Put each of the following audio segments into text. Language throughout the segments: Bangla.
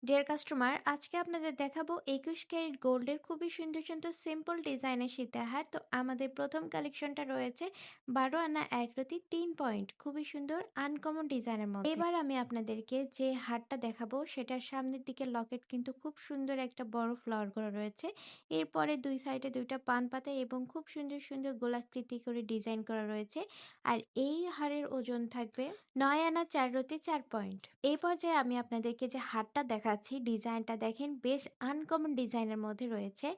ডিয়ার কাস্টমার, আজকে আপনাদের দেখাবো 21 ক্যারেট গোল্ডের খুবই সুন্দর সুন্দর সিম্পল ডিজাইনের সীতাহার হার। তো আমাদের প্রথম কালেকশনটা রয়েছে 12 আনা 1 রতি 3 পয়েন্ট, খুবই সুন্দর আনকমন ডিজাইনের মধ্যে। এবার আমি আপনাদেরকে যে হারটা দেখাবো সেটার সামনের দিকে লকেট কিন্তু খুব সুন্দর একটা বড় ফ্লাওয়ার করা রয়েছে। এরপরে দুই সাইডে দুইটা পান পাতা এবং খুব সুন্দর সুন্দর গোলাকৃতি করে ডিজাইন করা রয়েছে। আর এই হারের ওজন থাকবে 9 আনা 4 রতি 4 পয়েন্ট। এই পর্যায়ে আমি আপনাদেরকে যে হারটা দেখাচ্ছি, ডিজাইনটা দেখেন বেশ আনকমন ডিজাইনের মধ্যে রয়েছে।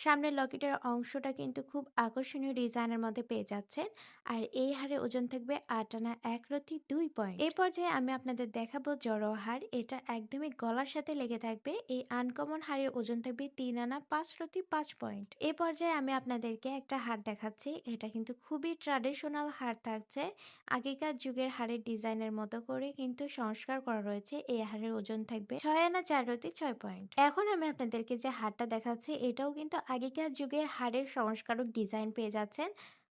সামনের লকেটের অংশটা কিন্তু খুব আকর্ষণীয় ডিজাইনের মধ্যে পেয়ে যাচ্ছেন। আর এই হারের ওজন থাকবে 8 আনা 1 রতি 2 পয়েন্ট। এই পর্যায়ে আমি আপনাদের দেখাবো জড়ো হার, এটা একদমই গলার সাথে লেগে থাকবে। এই আনকমন হারের ওজন থাকবে 3 আনা 5 রতি 5 পয়েন্ট। এই পর্যায়ে আমি আপনাদেরকে একটা হার দেখাচ্ছি, এটা কিন্তু খুবই ট্র্যাডিশনাল হার থাকছে। আগেকার যুগের হারের ডিজাইনের মতো করে কিন্তু সংস্কার করা রয়েছে। এই হারের ওজন থাকবে 6 আনা 4 রতি 6 পয়েন্ট। এখন আমি আপনাদেরকে যে হারটা দেখাচ্ছি, এটাও কিন্তু আগেকার যুগের হারের সংস্কারক ডিজাইন পেয়ে যাচ্ছেন।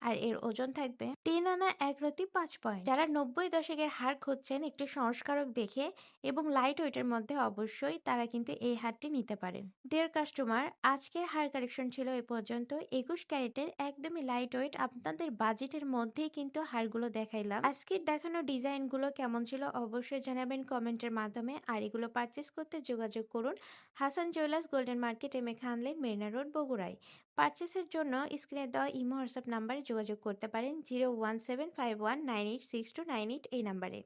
আর এর ওজন থাকবে 3 আনা 1 রতি 5 পয়েন্ট। যারা 90 দশকের হার খুঁজছেন একটু সংস্কারক দেখে এবং লাইট ওয়েটের মধ্যে, অবশ্যই তারা কিন্তু এই হারটি নিতে পারেন। ডিয়ার কাস্টমার, আজকের হার কালেকশন ছিল এ পর্যন্ত। 21 ক্যারেটের একদমই লাইট ওয়েট আপনাদের বাজেটের মধ্যেই কিন্তু হারগুলো দেখাইলাম। আজকের দেখানো ডিজাইনগুলো কেমন ছিল অবশ্যই জানাবেন কমেন্টের মাধ্যমে। আর এগুলো পারচেস করতে যোগাযোগ করুন Hasan Jewellers, Golden Market, M A Khan Lane, Marina Road, বগুড়ায়। পারচেসের জন্য স্ক্রিনে দেওয়া ইমো হোয়াটসঅ্যাপ নাম্বারে যোগাযোগ করতে পারেন 01751986298 এই নাম্বারে।